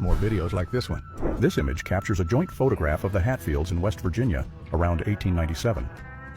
More videos like this one. This image captures a joint photograph of the Hatfields in West Virginia around 1897.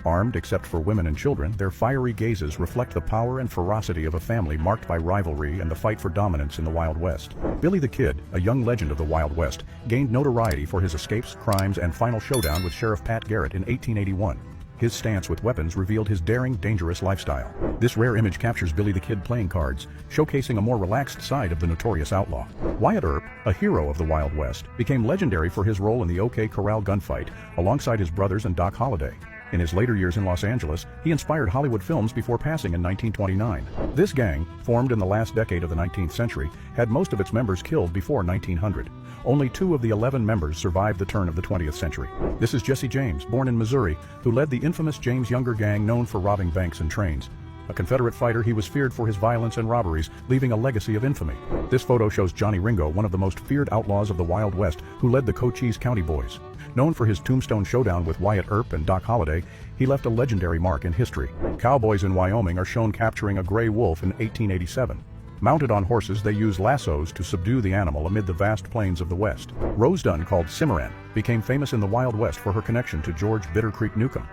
Armed except for women and children, their fiery gazes reflect the power and ferocity of a family marked by rivalry and the fight for dominance in the Wild West. Billy the Kid, a young legend of the Wild West, gained notoriety for his escapes, crimes, and final showdown with Sheriff Pat Garrett in 1881. His stance with weapons revealed his daring, dangerous lifestyle. This rare image captures Billy the Kid playing cards, showcasing a more relaxed side of the notorious outlaw. Wyatt Earp, a hero of the Wild West, became legendary for his role in the OK Corral gunfight, alongside his brothers and Doc Holliday. In his later years in Los Angeles, he inspired Hollywood films before passing in 1929. This gang, formed in the last decade of the 19th century, had most of its members killed before 1900. Only 2 of the 11 members survived the turn of the 20th century. This is Jesse James, born in Missouri, who led the infamous James Younger gang known for robbing banks and trains. A Confederate fighter, he was feared for his violence and robberies, leaving a legacy of infamy. This photo shows Johnny Ringo, one of the most feared outlaws of the Wild West, who led the Cochise County Boys. Known for his tombstone showdown with Wyatt Earp and Doc Holliday, he left a legendary mark in history. Cowboys in Wyoming are shown capturing a gray wolf in 1887. Mounted on horses, they use lassos to subdue the animal amid the vast plains of the West. Rose Dunn, called Cimarron, became famous in the Wild West for her connection to George Bitter Creek Newcomb.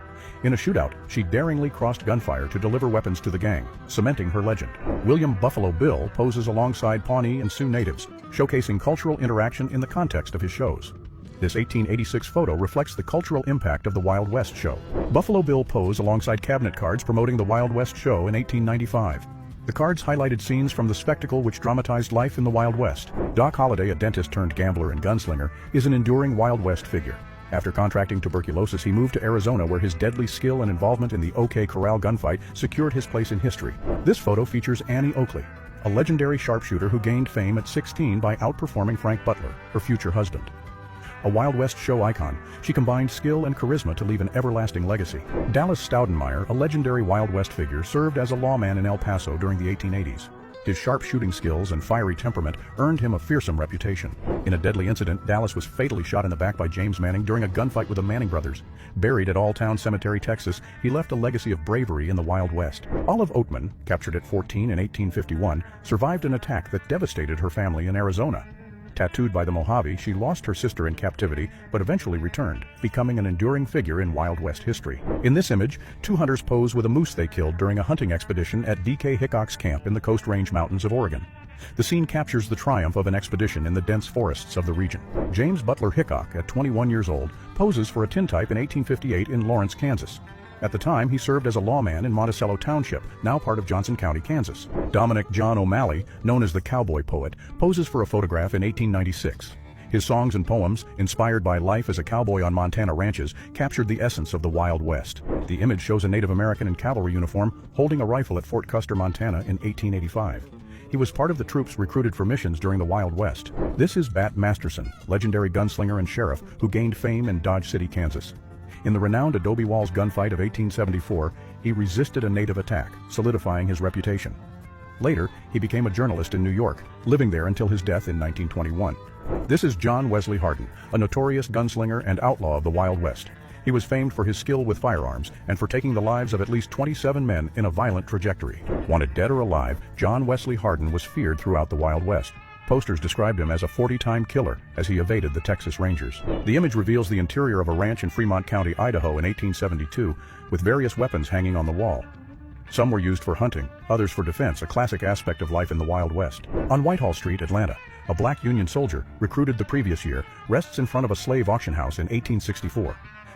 In a shootout, she daringly crossed gunfire to deliver weapons to the gang, cementing her legend. William Buffalo Bill poses alongside Pawnee and Sioux natives, showcasing cultural interaction in the context of his shows. This 1886 photo reflects the cultural impact of the Wild West show. Buffalo Bill posed alongside cabinet cards promoting the Wild West show in 1895. The cards highlighted scenes from the spectacle which dramatized life in the Wild West. Doc Holliday, a dentist turned gambler and gunslinger, is an enduring Wild West figure. After contracting tuberculosis, he moved to Arizona, where his deadly skill and involvement in the OK Corral gunfight secured his place in history. This photo features Annie Oakley, a legendary sharpshooter who gained fame at 16 by outperforming Frank Butler, her future husband. A Wild West show icon, she combined skill and charisma to leave an everlasting legacy. Dallas Staudenmeier, a legendary Wild West figure, served as a lawman in El Paso during the 1880s. His sharp shooting skills and fiery temperament earned him a fearsome reputation. In a deadly incident, Dallas was fatally shot in the back by James Manning during a gunfight with the Manning brothers. Buried at Alltown Cemetery, Texas, he left a legacy of bravery in the Wild West. Olive Oatman, captured at 14 in 1851, survived an attack that devastated her family in Arizona. Tattooed by the Mojave, she lost her sister in captivity, but eventually returned, becoming an enduring figure in Wild West history. In this image, 2 hunters pose with a moose they killed during a hunting expedition at D.K. Hickok's camp in the Coast Range Mountains of Oregon. The scene captures the triumph of an expedition in the dense forests of the region. James Butler Hickok, at 21 years old, poses for a tintype in 1858 in Lawrence, Kansas. At the time, he served as a lawman in Monticello Township, now part of Johnson County, Kansas. Dominic John O'Malley, known as the Cowboy Poet, poses for a photograph in 1896. His songs and poems, inspired by life as a cowboy on Montana ranches, captured the essence of the Wild West. The image shows a Native American in cavalry uniform holding a rifle at Fort Custer, Montana in 1885. He was part of the troops recruited for missions during the Wild West. This is Bat Masterson, legendary gunslinger and sheriff who gained fame in Dodge City, Kansas. In the renowned Adobe Walls gunfight of 1874, he resisted a native attack, solidifying his reputation. Later, he became a journalist in New York, living there until his death in 1921. This is John Wesley Hardin, a notorious gunslinger and outlaw of the Wild West. He was famed for his skill with firearms and for taking the lives of at least 27 men in a violent trajectory. Wanted dead or alive, John Wesley Hardin was feared throughout the Wild West. Posters described him as a 40-time killer as he evaded the Texas Rangers. The image reveals the interior of a ranch in Fremont County, Idaho in 1872, with various weapons hanging on the wall. Some were used for hunting, others for defense, a classic aspect of life in the Wild West. On Whitehall Street, Atlanta, a black Union soldier, recruited the previous year, rests in front of a slave auction house in 1864.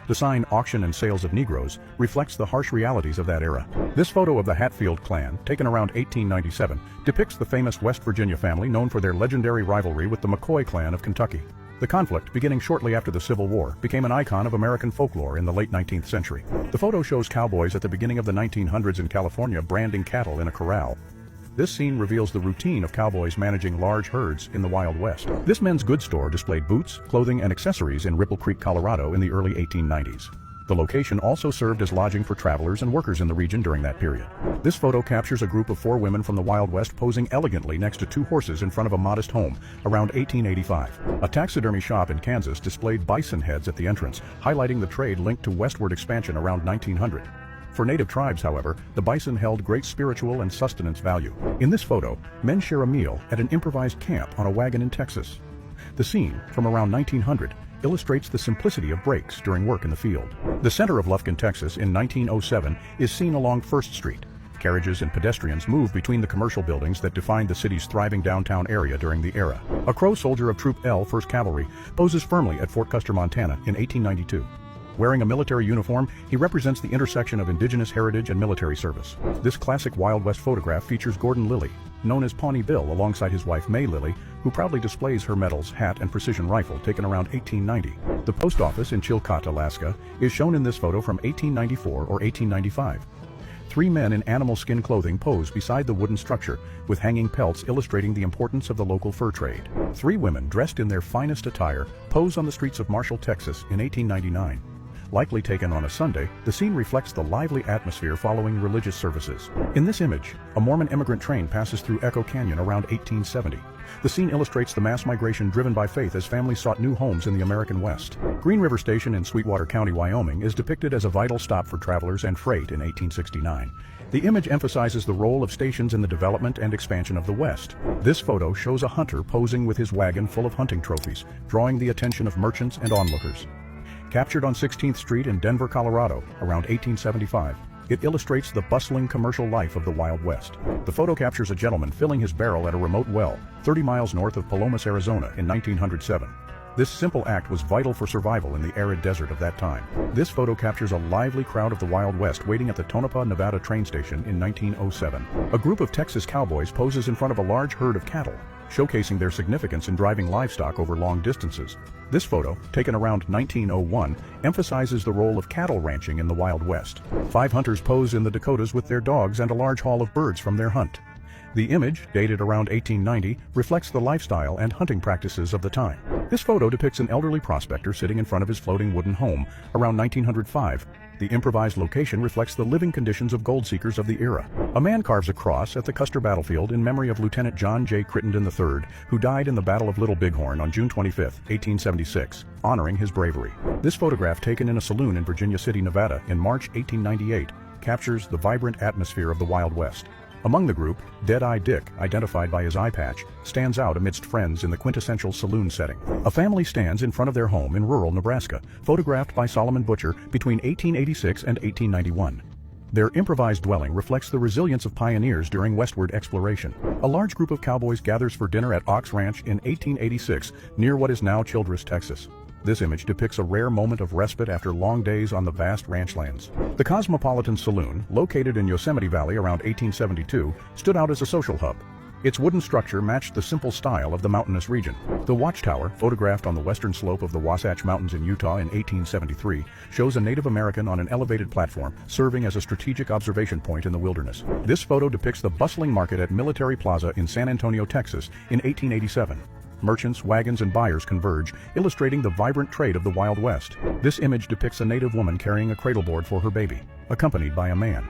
The sign "Auction and Sales of Negroes" reflects the harsh realities of that era. This photo of the Hatfield clan, taken around 1897, depicts the famous West Virginia family known for their legendary rivalry with the McCoy clan of Kentucky. The conflict, beginning shortly after the Civil War, became an icon of American folklore in the late 19th century. The photo shows cowboys at the beginning of the 1900s in California branding cattle in a corral. This scene reveals the routine of cowboys managing large herds in the Wild West. This men's goods store displayed boots, clothing, and accessories in Ripple Creek, Colorado in the early 1890s. The location also served as lodging for travelers and workers in the region during that period. This photo captures a group of 4 women from the Wild West posing elegantly next to 2 horses in front of a modest home around 1885. A taxidermy shop in Kansas displayed bison heads at the entrance, highlighting the trade linked to westward expansion around 1900. For native tribes, however, the bison held great spiritual and sustenance value. In this photo, men share a meal at an improvised camp on a wagon in Texas. The scene, from around 1900, illustrates the simplicity of breaks during work in the field. The center of Lufkin, Texas in 1907 is seen along 1st Street. Carriages and pedestrians move between the commercial buildings that defined the city's thriving downtown area during the era. A Crow soldier of Troop L, 1st Cavalry, poses firmly at Fort Custer, Montana in 1892. Wearing a military uniform, he represents the intersection of indigenous heritage and military service. This classic Wild West photograph features Gordon Lilly, known as Pawnee Bill, alongside his wife May Lilly, who proudly displays her medals, hat, and precision rifle taken around 1890. The post office in Chilcot, Alaska, is shown in this photo from 1894 or 1895. 3 men in animal skin clothing pose beside the wooden structure, with hanging pelts illustrating the importance of the local fur trade. 3 women dressed in their finest attire pose on the streets of Marshall, Texas in 1899. Likely taken on a Sunday, the scene reflects the lively atmosphere following religious services. In this image, a Mormon immigrant train passes through Echo Canyon around 1870. The scene illustrates the mass migration driven by faith as families sought new homes in the American West. Green River Station in Sweetwater County, Wyoming is depicted as a vital stop for travelers and freight in 1869. The image emphasizes the role of stations in the development and expansion of the West. This photo shows a hunter posing with his wagon full of hunting trophies, drawing the attention of merchants and onlookers. Captured on 16th Street in Denver, Colorado, around 1875, it illustrates the bustling commercial life of the Wild West. The photo captures a gentleman filling his barrel at a remote well, 30 miles north of Palomas, Arizona, in 1907. This simple act was vital for survival in the arid desert of that time. This photo captures a lively crowd of the Wild West waiting at the Tonopah, Nevada train station in 1907. A group of Texas cowboys poses in front of a large herd of cattle, showcasing their significance in driving livestock over long distances. This photo, taken around 1901, emphasizes the role of cattle ranching in the Wild West. 5 hunters pose in the Dakotas with their dogs and a large haul of birds from their hunt. The image, dated around 1890, reflects the lifestyle and hunting practices of the time. This photo depicts an elderly prospector sitting in front of his floating wooden home, around 1905. The improvised location reflects the living conditions of gold seekers of the era. A man carves a cross at the Custer battlefield in memory of Lieutenant John J. Crittenden III, who died in the Battle of Little Bighorn on June 25, 1876, honoring his bravery. This photograph, taken in a saloon in Virginia City, Nevada, in March 1898, captures the vibrant atmosphere of the Wild West. Among the group, Dead-Eye Dick, identified by his eye patch, stands out amidst friends in the quintessential saloon setting. A family stands in front of their home in rural Nebraska, photographed by Solomon Butcher between 1886 and 1891. Their improvised dwelling reflects the resilience of pioneers during westward exploration. A large group of cowboys gathers for dinner at Ox Ranch in 1886, near what is now Childress, Texas. This image depicts a rare moment of respite after long days on the vast ranch lands. The Cosmopolitan Saloon, located in Yosemite Valley around 1872, stood out as a social hub. Its wooden structure matched the simple style of the mountainous region. The Watchtower, photographed on the western slope of the Wasatch Mountains in Utah in 1873, shows a Native American on an elevated platform, serving as a strategic observation point in the wilderness. This photo depicts the bustling market at Military Plaza in San Antonio, Texas, in 1887. Merchants, wagons, and buyers converge, illustrating the vibrant trade of the Wild West. This image depicts a native woman carrying a cradleboard for her baby, accompanied by a man.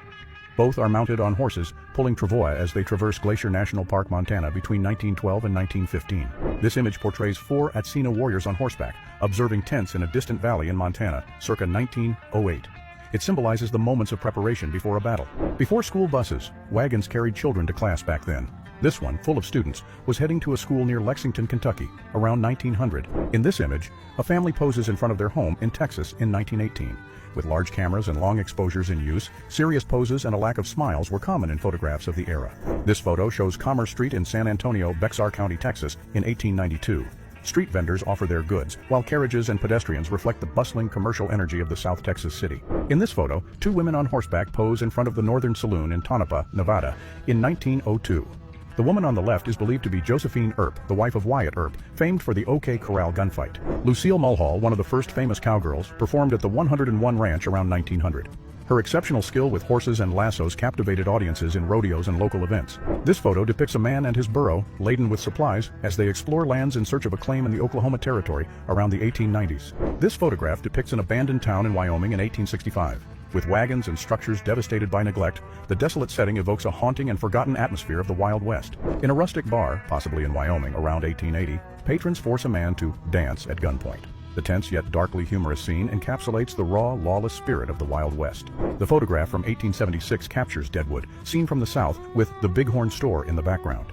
Both are mounted on horses, pulling travois as they traverse Glacier National Park, Montana between 1912 and 1915. This image portrays 4 Atsina warriors on horseback, observing tents in a distant valley in Montana, circa 1908. It symbolizes the moments of preparation before a battle. Before school buses, wagons carried children to class back then. This one, full of students, was heading to a school near Lexington, Kentucky, around 1900. In this image, a family poses in front of their home in Texas in 1918. With large cameras and long exposures in use, serious poses and a lack of smiles were common in photographs of the era. This photo shows Commerce Street in San Antonio, Bexar County, Texas, in 1892. Street vendors offer their goods, while carriages and pedestrians reflect the bustling commercial energy of the South Texas city. In this photo, 2 women on horseback pose in front of the Northern Saloon in Tonopah, Nevada, in 1902. The woman on the left is believed to be Josephine Earp, the wife of Wyatt Earp, famed for the OK Corral gunfight. Lucille Mulhall, one of the first famous cowgirls, performed at the 101 Ranch around 1900. Her exceptional skill with horses and lassos captivated audiences in rodeos and local events. This photo depicts a man and his burro, laden with supplies, as they explore lands in search of a claim in the Oklahoma Territory around the 1890s. This photograph depicts an abandoned town in Wyoming in 1865. With wagons and structures devastated by neglect, the desolate setting evokes a haunting and forgotten atmosphere of the Wild West. In a rustic bar, possibly in Wyoming around 1880, patrons force a man to dance at gunpoint. The tense yet darkly humorous scene encapsulates the raw, lawless spirit of the Wild West. The photograph from 1876 captures Deadwood, seen from the south, with the Bighorn store in the background.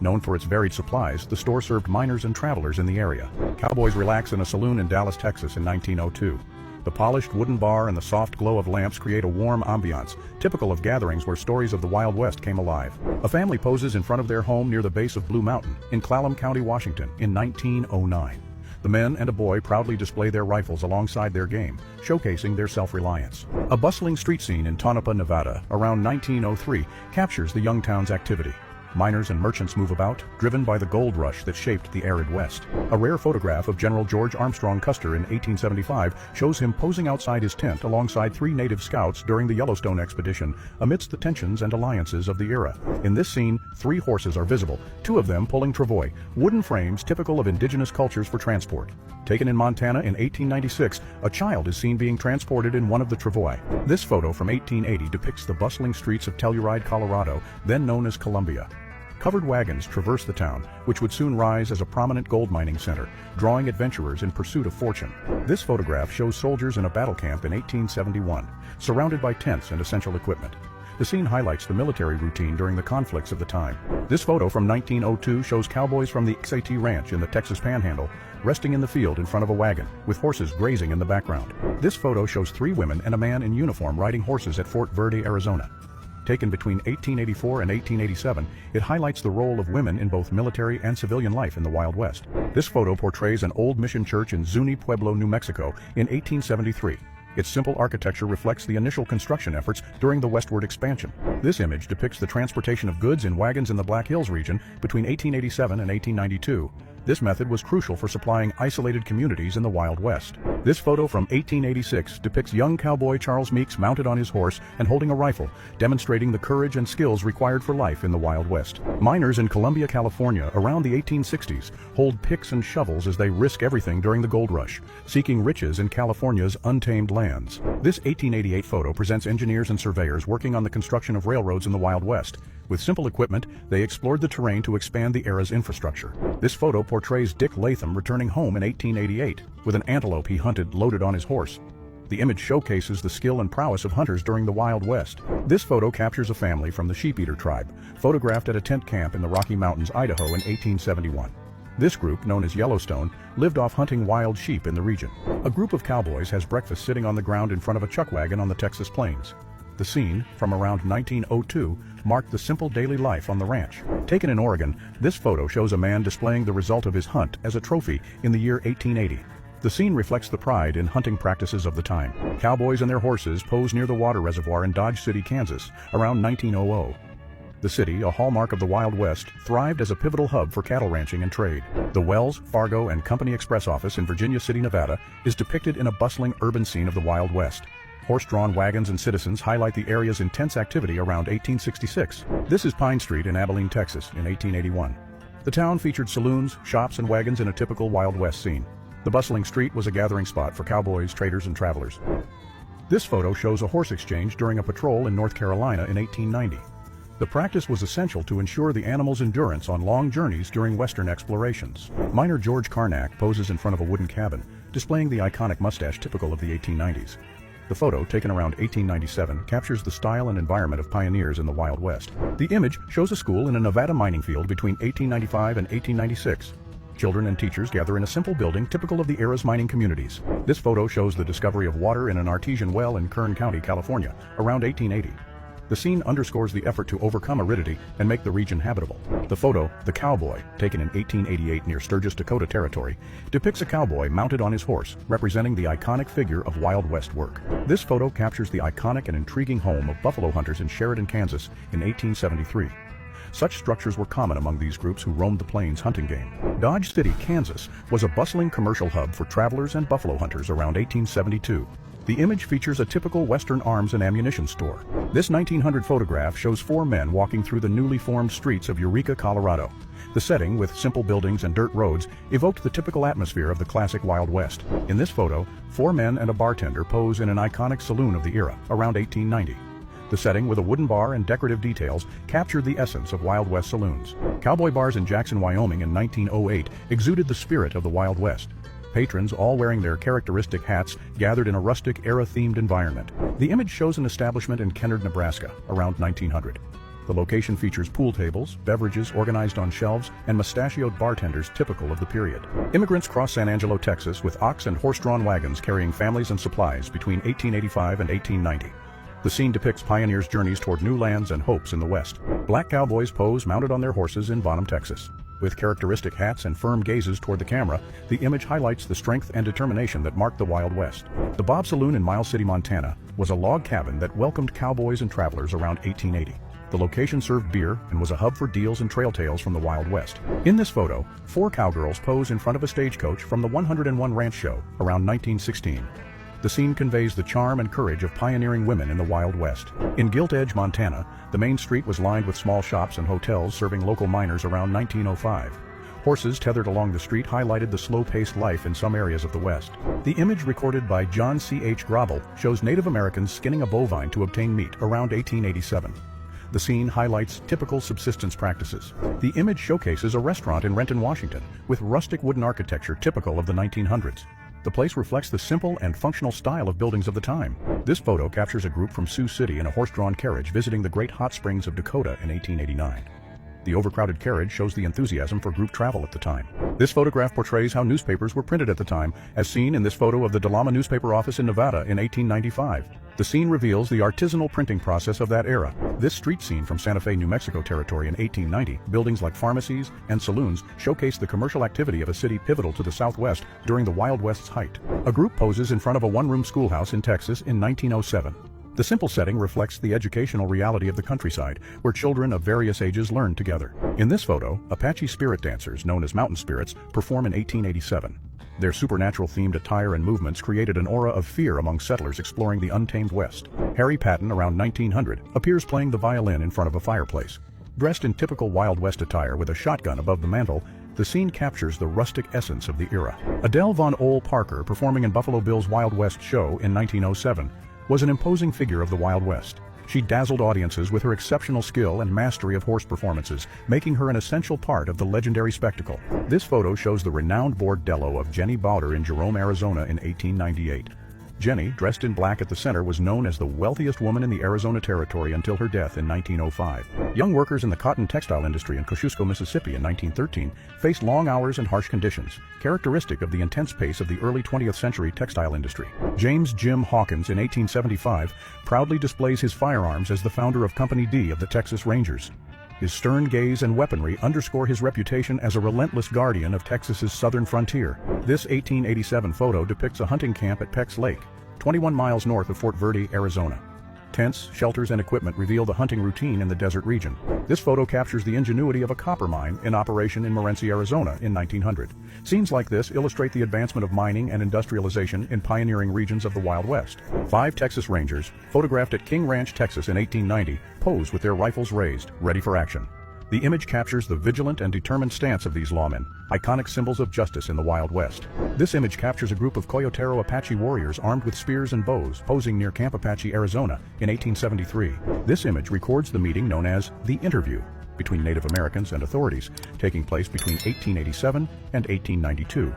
Known for its varied supplies, the store served miners and travelers in the area. Cowboys relax in a saloon in Dallas, Texas in 1902. The polished wooden bar and the soft glow of lamps create a warm ambiance, typical of gatherings where stories of the Wild West came alive. A family poses in front of their home near the base of Blue Mountain in Clallam County, Washington in 1909. The men and a boy proudly display their rifles alongside their game, showcasing their self-reliance. A bustling street scene in Tonopah, Nevada, around 1903, captures the young town's activity. Miners and merchants move about, driven by the gold rush that shaped the arid West. A rare photograph of General George Armstrong Custer in 1875 shows him posing outside his tent alongside 3 native scouts during the Yellowstone expedition, amidst the tensions and alliances of the era. In this scene, 3 horses are visible, 2 of them pulling travois, wooden frames typical of indigenous cultures for transport. Taken in Montana in 1896, a child is seen being transported in one of the travois. This photo from 1880 depicts the bustling streets of Telluride, Colorado, then known as Columbia. Covered wagons traverse the town, which would soon rise as a prominent gold mining center, drawing adventurers in pursuit of fortune. This photograph shows soldiers in a battle camp in 1871, surrounded by tents and essential equipment. The scene highlights the military routine during the conflicts of the time. This photo from 1902 shows cowboys from the XAT Ranch in the Texas Panhandle, resting in the field in front of a wagon, with horses grazing in the background. This photo shows 3 women and a man in uniform riding horses at Fort Verde, Arizona. Taken between 1884 and 1887, it highlights the role of women in both military and civilian life in the Wild West. This photo portrays an old mission church in Zuni Pueblo, New Mexico in 1873. Its simple architecture reflects the initial construction efforts during the westward expansion. This image depicts the transportation of goods in wagons in the Black Hills region between 1887 and 1892. This method was crucial for supplying isolated communities in the Wild West. This photo from 1886 depicts young cowboy Charles Meeks mounted on his horse and holding a rifle, demonstrating the courage and skills required for life in the Wild West. Miners in Columbia, California, around the 1860s, hold picks and shovels as they risk everything during the gold rush, seeking riches in California's untamed lands. This 1888 photo presents engineers and surveyors working on the construction of railroads in the Wild West. With simple equipment, they explored the terrain to expand the era's infrastructure. This photo portrays Dick Latham returning home in 1888, with an antelope he hunted loaded on his horse. The image showcases the skill and prowess of hunters during the Wild West. This photo captures a family from the Sheep-Eater tribe, photographed at a tent camp in the Rocky Mountains, Idaho in 1871. This group, known as Yellowstone, lived off hunting wild sheep in the region. A group of cowboys has breakfast sitting on the ground in front of a chuck wagon on the Texas plains. The scene, from around 1902, marked the simple daily life on the ranch. Taken in Oregon, this photo shows a man displaying the result of his hunt as a trophy in the year 1880. The scene reflects the pride in hunting practices of the time. Cowboys and their horses pose near the water reservoir in Dodge City, Kansas, around 1900. The city, a hallmark of the Wild West, thrived as a pivotal hub for cattle ranching and trade. The Wells, Fargo, and Company Express office in Virginia City, Nevada, is depicted in a bustling urban scene of the Wild West. Horse-drawn wagons and citizens highlight the area's intense activity around 1866. This is Pine Street in Abilene, Texas, in 1881. The town featured saloons, shops, and wagons in a typical Wild West scene. The bustling street was a gathering spot for cowboys, traders, and travelers. This photo shows a horse exchange during a patrol in North Carolina in 1890. The practice was essential to ensure the animal's endurance on long journeys during Western explorations. Miner George Carnac poses in front of a wooden cabin, displaying the iconic mustache typical of the 1890s. The photo, taken around 1897, captures the style and environment of pioneers in the Wild West. The image shows a school in a Nevada mining field between 1895 and 1896. Children and teachers gather in a simple building typical of the era's mining communities. This photo shows the discovery of water in an artesian well in Kern County, California, around 1880. The scene underscores the effort to overcome aridity and make the region habitable. The photo, The Cowboy, taken in 1888 near Sturgis, Dakota Territory, depicts a cowboy mounted on his horse, representing the iconic figure of Wild West work. This photo captures the iconic and intriguing home of buffalo hunters in Sheridan, Kansas, in 1873. Such structures were common among these groups who roamed the plains hunting game. Dodge City, Kansas, was a bustling commercial hub for travelers and buffalo hunters around 1872. The image features a typical Western arms and ammunition store. This 1900 photograph shows 4 men walking through the newly formed streets of Eureka, Colorado. The setting, with simple buildings and dirt roads, evoked the typical atmosphere of the classic Wild West. In this photo, 4 men and a bartender pose in an iconic saloon of the era, around 1890. The setting, with a wooden bar and decorative details, captured the essence of Wild West saloons. Cowboy bars in Jackson, Wyoming in 1908 exuded the spirit of the Wild West. Patrons, all wearing their characteristic hats, gathered in a rustic, era-themed environment. The image shows an establishment in Kennard, Nebraska, around 1900. The location features pool tables, beverages organized on shelves, and mustachioed bartenders typical of the period. Immigrants cross San Angelo, Texas with ox and horse-drawn wagons carrying families and supplies between 1885 and 1890. The scene depicts pioneers' journeys toward new lands and hopes in the West. Black cowboys pose mounted on their horses in Bonham, Texas. With characteristic hats and firm gazes toward the camera, the image highlights the strength and determination that marked the Wild West. The Bob Saloon in Miles City, Montana, was a log cabin that welcomed cowboys and travelers around 1880. The location served beer and was a hub for deals and trail tales from the Wild West. In this photo, 4 cowgirls pose in front of a stagecoach from the 101 Ranch Show around 1916. The scene conveys the charm and courage of pioneering women in the Wild West. In Gilt Edge, Montana, the main street was lined with small shops and hotels serving local miners around 1905. Horses tethered along the street highlighted the slow-paced life in some areas of the West. The image recorded by John C.H. Grobel shows Native Americans skinning a bovine to obtain meat around 1887. The scene highlights typical subsistence practices. The image showcases a restaurant in Renton, Washington, with rustic wooden architecture typical of the 1900s. The place reflects the simple and functional style of buildings of the time. This photo captures a group from Sioux City in a horse-drawn carriage visiting the Great Hot Springs of Dakota in 1889. The overcrowded carriage shows the enthusiasm for group travel at the time. This photograph portrays how newspapers were printed at the time, as seen in this photo of the Delama newspaper office in Nevada in 1895. The scene reveals the artisanal printing process of that era. This street scene from Santa Fe, New Mexico territory in 1890, buildings like pharmacies and saloons showcase the commercial activity of a city pivotal to the Southwest during the Wild West's height. A group poses in front of a one-room schoolhouse in Texas in 1907. The simple setting reflects the educational reality of the countryside, where children of various ages learn together. In this photo, Apache spirit dancers, known as mountain spirits, perform in 1887. Their supernatural-themed attire and movements created an aura of fear among settlers exploring the untamed West. Harry Patton, around 1900, appears playing the violin in front of a fireplace. Dressed in typical Wild West attire with a shotgun above the mantel, the scene captures the rustic essence of the era. Adele Von Ole Parker, performing in Buffalo Bill's Wild West show in 1907, was an imposing figure of the Wild West. She dazzled audiences with her exceptional skill and mastery of horse performances, making her an essential part of the legendary spectacle. This photo shows the renowned bordello of Jenny Bowder in Jerome, Arizona in 1898. Jenny, dressed in black at the center, was known as the wealthiest woman in the Arizona Territory until her death in 1905. Young workers in the cotton textile industry in Kosciuszko, Mississippi in 1913 faced long hours and harsh conditions, characteristic of the intense pace of the early 20th century textile industry. James Jim Hawkins in 1875 proudly displays his firearms as the founder of Company D of the Texas Rangers. His stern gaze and weaponry underscore his reputation as a relentless guardian of Texas's southern frontier. This 1887 photo depicts a hunting camp at Peck's Lake, 21 miles north of Fort Verde, Arizona. Tents, shelters, and equipment reveal the hunting routine in the desert region. This photo captures the ingenuity of a copper mine in operation in Morenci, Arizona in 1900. Scenes like this illustrate the advancement of mining and industrialization in pioneering regions of the Wild West. 5 Texas Rangers, photographed at King Ranch, Texas in 1890, pose with their rifles raised, ready for action. The image captures the vigilant and determined stance of these lawmen, iconic symbols of justice in the Wild West. This image captures a group of Coyotero Apache warriors armed with spears and bows posing near Camp Apache, Arizona in 1873. This image records the meeting known as the Interview between Native Americans and authorities, taking place between 1887 and 1892.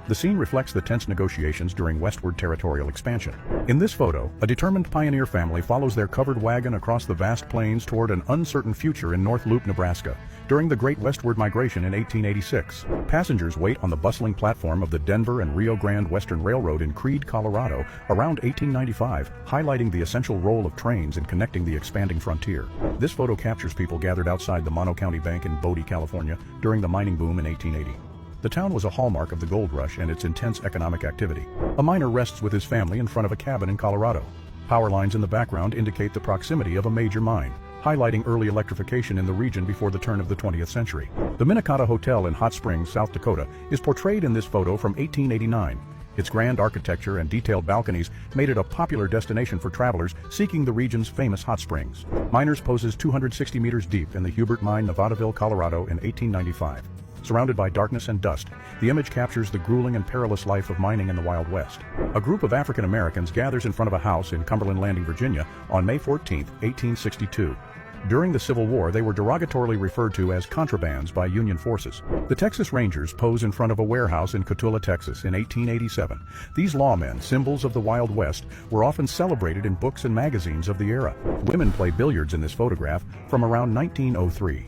The scene reflects the tense negotiations during westward territorial expansion. In this photo, a determined pioneer family follows their covered wagon across the vast plains toward an uncertain future in North Loop, Nebraska, during the Great Westward Migration in 1886. Passengers wait on the bustling platform of the Denver and Rio Grande Western Railroad in Creede, Colorado, around 1895, highlighting the essential role of trains in connecting the expanding frontier. This photo captures people gathered outside the Mono County Bank in Bodie, California, during the mining boom in 1880. The town was a hallmark of the gold rush and its intense economic activity. A miner rests with his family in front of a cabin in Colorado. Power lines in the background indicate the proximity of a major mine, highlighting early electrification in the region before the turn of the 20th century. The Minnetonka Hotel in Hot Springs, South Dakota, is portrayed in this photo from 1889. Its grand architecture and detailed balconies made it a popular destination for travelers seeking the region's famous hot springs. Miners poses 260 meters deep in the Hubert Mine, Nevadaville, Colorado in 1895. Surrounded by darkness and dust, the image captures the grueling and perilous life of mining in the Wild West. A group of African Americans gathers in front of a house in Cumberland Landing, Virginia on May 14, 1862. During the Civil War, they were derogatorily referred to as contrabands by Union forces. The Texas Rangers pose in front of a warehouse in Cotulla, Texas in 1887. These lawmen, symbols of the Wild West, were often celebrated in books and magazines of the era. Women play billiards in this photograph from around 1903.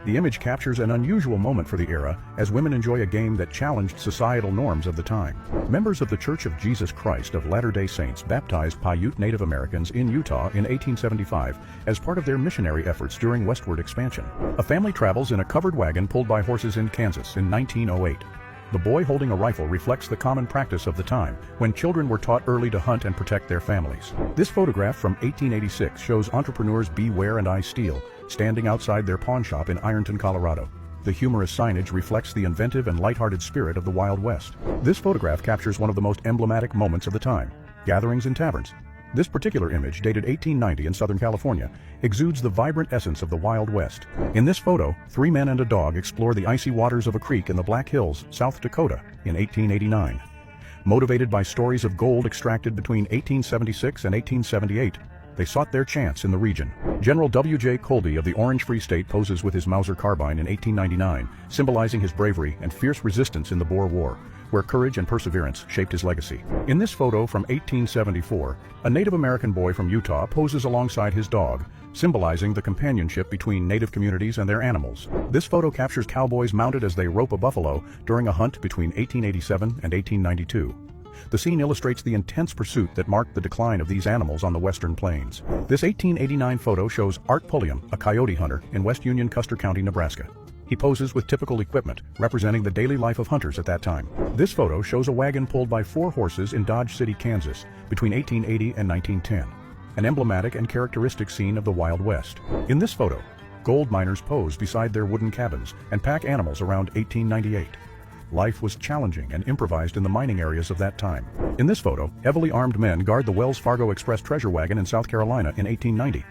The image captures an unusual moment for the era, as women enjoy a game that challenged societal norms of the time. Members of the Church of Jesus Christ of Latter-day Saints baptized Paiute Native Americans in Utah in 1875 as part of their missionary efforts during westward expansion. A family travels in a covered wagon pulled by horses in Kansas in 1908. The boy holding a rifle reflects the common practice of the time, when children were taught early to hunt and protect their families. This photograph from 1886 shows entrepreneurs B. Ware and I. Steele standing outside their pawn shop in Ironton, Colorado. The humorous signage reflects the inventive and lighthearted spirit of the Wild West. This photograph captures one of the most emblematic moments of the time: gatherings in taverns. This particular image, dated 1890 in Southern California, exudes the vibrant essence of the Wild West. In this photo, 3 men and a dog explore the icy waters of a creek in the Black Hills, South Dakota, in 1889. Motivated by stories of gold extracted between 1876 and 1878, they sought their chance in the region. General W.J. Colby of the Orange Free State poses with his Mauser carbine in 1899, symbolizing his bravery and fierce resistance in the Boer War, where courage and perseverance shaped his legacy. In this photo from 1874, a Native American boy from Utah poses alongside his dog, symbolizing the companionship between Native communities and their animals. This photo captures cowboys mounted as they rope a buffalo during a hunt between 1887 and 1892. The scene illustrates the intense pursuit that marked the decline of these animals on the western plains. This 1889 photo shows Art Pulliam, a coyote hunter in West Union, Custer County, Nebraska. He poses with typical equipment, representing the daily life of hunters at that time. This photo shows a wagon pulled by 4 horses in Dodge City, Kansas, between 1880 and 1910, an emblematic and characteristic scene of the Wild West. In this photo, gold miners pose beside their wooden cabins and pack animals around 1898. Life was challenging and improvised in the mining areas of that time. In this photo, heavily armed men guard the Wells Fargo Express treasure wagon in South Carolina in 1890.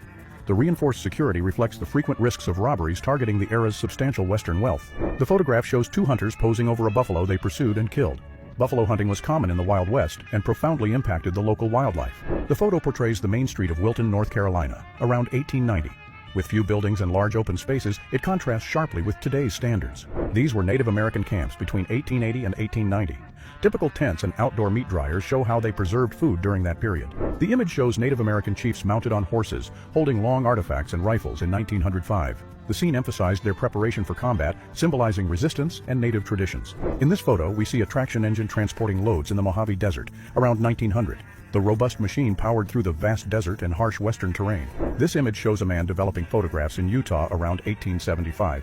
The reinforced security reflects the frequent risks of robberies targeting the era's substantial western wealth. The photograph shows 2 hunters posing over a buffalo they pursued and killed. Buffalo hunting was common in the Wild West and profoundly impacted the local wildlife. The photo portrays the main street of Wilton, North Carolina, around 1890. With few buildings and large open spaces, it contrasts sharply with today's standards. These were Native American camps between 1880 and 1890. Typical tents and outdoor meat dryers show how they preserved food during that period. The image shows Native American chiefs mounted on horses, holding long artifacts and rifles in 1905. The scene emphasized their preparation for combat, symbolizing resistance and native traditions. In this photo, we see a traction engine transporting loads in the Mojave Desert, around 1900. The robust machine powered through the vast desert and harsh western terrain. This image shows a man developing photographs in Utah around 1875.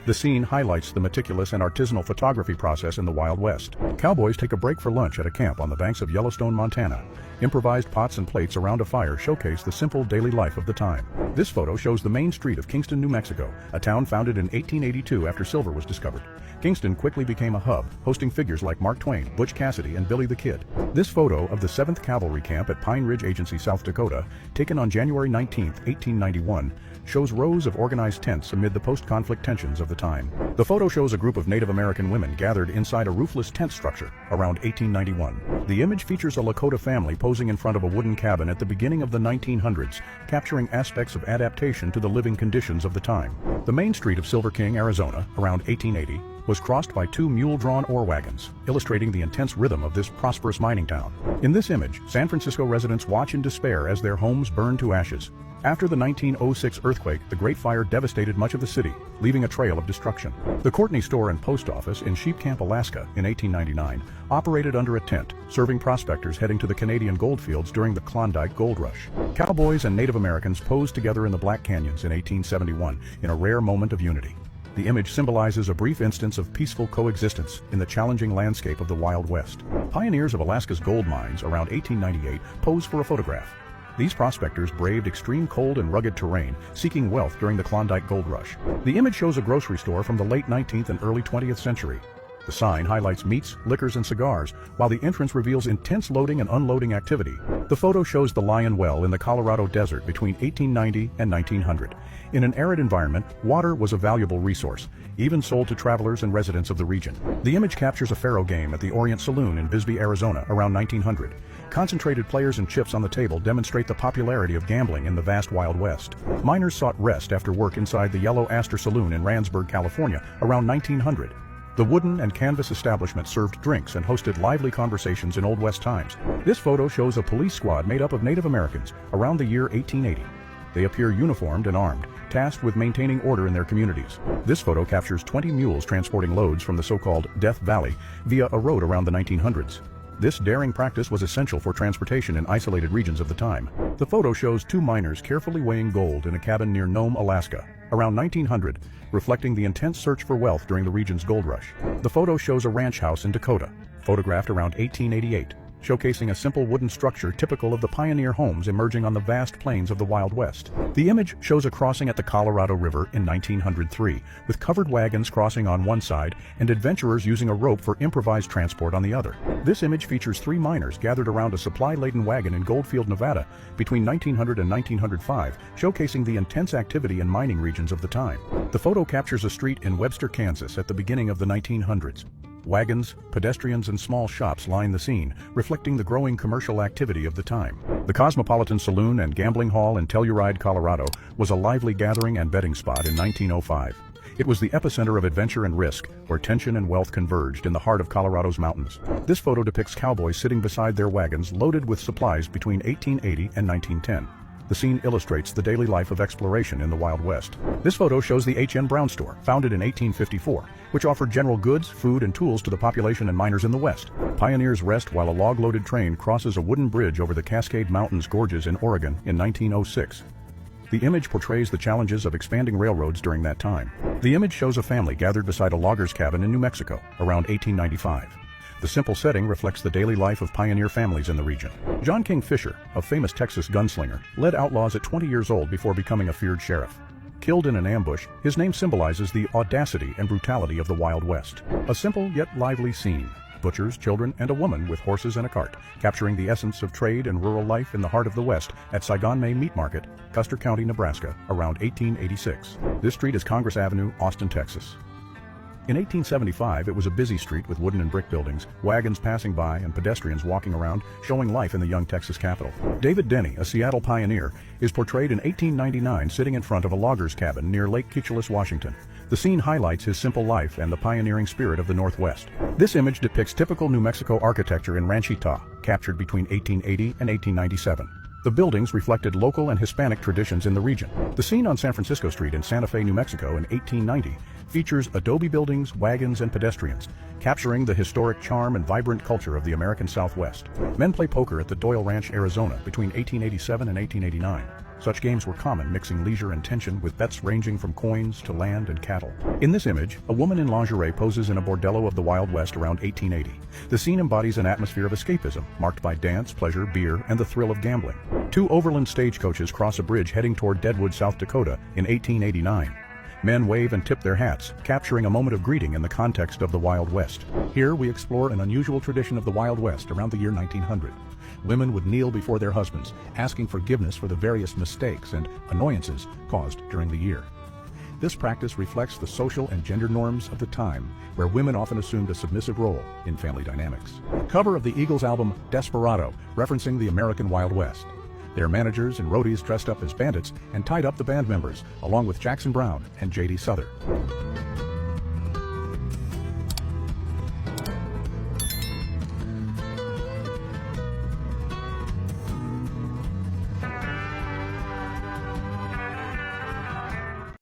The scene highlights the meticulous and artisanal photography process in the Wild West. Cowboys take a break for lunch at a camp on the banks of Yellowstone, Montana. Improvised pots and plates around a fire showcase the simple daily life of the time. This photo shows the main street of Kingston, New Mexico, a town founded in 1882 after silver was discovered. Kingston quickly became a hub, hosting figures like Mark Twain, Butch Cassidy, and Billy the Kid. This photo of the 7th Cavalry Camp at Pine Ridge Agency, South Dakota, taken on January 19, 1891, shows rows of organized tents amid the post-conflict tensions of the time. The photo shows a group of Native American women gathered inside a roofless tent structure around 1891. The image features a Lakota family posing in front of a wooden cabin at the beginning of the 1900s, capturing aspects of adaptation to the living conditions of the time. The main street of Silver King, Arizona, around 1880, was crossed by 2 mule-drawn ore wagons, illustrating the intense rhythm of this prosperous mining town. In this image, San Francisco residents watch in despair as their homes burn to ashes. After the 1906 earthquake, the Great Fire devastated much of the city, leaving a trail of destruction. The Courtney Store and Post Office in Sheep Camp, Alaska, in 1899, operated under a tent, serving prospectors heading to the Canadian goldfields during the Klondike Gold Rush. Cowboys and Native Americans posed together in the Black Canyons in 1871 in a rare moment of unity. The image symbolizes a brief instance of peaceful coexistence in the challenging landscape of the Wild West. Pioneers of Alaska's gold mines around 1898 pose for a photograph. These prospectors braved extreme cold and rugged terrain, seeking wealth during the Klondike Gold Rush. The image shows a grocery store from the late 19th and early 20th century. The sign highlights meats, liquors, and cigars, while the entrance reveals intense loading and unloading activity. The photo shows the Lion Well in the Colorado desert between 1890 and 1900. In an arid environment, water was a valuable resource, even sold to travelers and residents of the region. The image captures a faro game at the Orient Saloon in Bisbee, Arizona, around 1900. Concentrated players and chips on the table demonstrate the popularity of gambling in the vast Wild West. Miners sought rest after work inside the Yellow Aster Saloon in Randsburg, California, around 1900. The wooden and canvas establishment served drinks and hosted lively conversations in Old West times. This photo shows a police squad made up of Native Americans around the year 1880. They appear uniformed and armed, tasked with maintaining order in their communities. This photo captures 20 mules transporting loads from the so-called Death Valley via a road around the 1900s. This daring practice was essential for transportation in isolated regions of the time. The photo shows two miners carefully weighing gold in a cabin near Nome, Alaska, around 1900, reflecting the intense search for wealth during the region's gold rush. The photo shows a ranch house in Dakota, photographed around 1888. Showcasing a simple wooden structure typical of the pioneer homes emerging on the vast plains of the Wild West. The image shows a crossing at the Colorado River in 1903, with covered wagons crossing on one side and adventurers using a rope for improvised transport on the other. This image features three miners gathered around a supply-laden wagon in Goldfield, Nevada, between 1900 and 1905, showcasing the intense activity in mining regions of the time. The photo captures a street in Webster, Kansas at the beginning of the 1900s. Wagons, pedestrians, and small shops line the scene, reflecting the growing commercial activity of the time. The Cosmopolitan Saloon and Gambling Hall in Telluride, Colorado, was a lively gathering and betting spot in 1905. It was the epicenter of adventure and risk, where tension and wealth converged in the heart of Colorado's mountains. This photo depicts cowboys sitting beside their wagons loaded with supplies between 1880 and 1910. The scene illustrates the daily life of exploration in the Wild West. This photo shows the H.N. Brown store, founded in 1854, which offered general goods, food, and tools to the population and miners in the West. Pioneers rest while a log-loaded train crosses a wooden bridge over the Cascade Mountains gorges in Oregon in 1906. The image portrays the challenges of expanding railroads during that time. The image shows a family gathered beside a logger's cabin in New Mexico, around 1895. The simple setting reflects the daily life of pioneer families in the region. John King Fisher, a famous Texas gunslinger, led outlaws at 20 years old before becoming a feared sheriff. Killed in an ambush, his name symbolizes the audacity and brutality of the Wild West. A simple yet lively scene. Butchers, children, and a woman with horses and a cart, capturing the essence of trade and rural life in the heart of the West at Saigon May Meat Market, Custer County, Nebraska, around 1886. This street is Congress Avenue, Austin, Texas. In 1875, it was a busy street with wooden and brick buildings, wagons passing by, and pedestrians walking around, showing life in the young Texas capital. David Denny, a Seattle pioneer, is portrayed in 1899 sitting in front of a logger's cabin near Lake Keechulis, Washington. The scene highlights his simple life and the pioneering spirit of the Northwest. This image depicts typical New Mexico architecture in Ranchita, captured between 1880 and 1897. The buildings reflected local and Hispanic traditions in the region. The scene on San Francisco Street in Santa Fe, New Mexico in 1890 features adobe buildings, wagons, and pedestrians, capturing the historic charm and vibrant culture of the American Southwest. Men play poker at the Doyle Ranch, Arizona between 1887 and 1889. Such games were common, mixing leisure and tension with bets ranging from coins to land and cattle. In this image, a woman in lingerie poses in a bordello of the Wild West around 1880. The scene embodies an atmosphere of escapism, marked by dance, pleasure, beer, and the thrill of gambling. Two overland stagecoaches cross a bridge heading toward Deadwood, South Dakota in 1889. Men wave and tip their hats, capturing a moment of greeting in the context of the Wild West. Here we explore an unusual tradition of the Wild West around the year 1900. Women would kneel before their husbands, asking forgiveness for the various mistakes and annoyances caused during the year. This practice reflects the social and gender norms of the time, where women often assumed a submissive role in family dynamics. Cover of the Eagles album Desperado, referencing the American Wild West. Their managers and roadies dressed up as bandits and tied up the band members, along with Jackson Browne and J.D. Souther.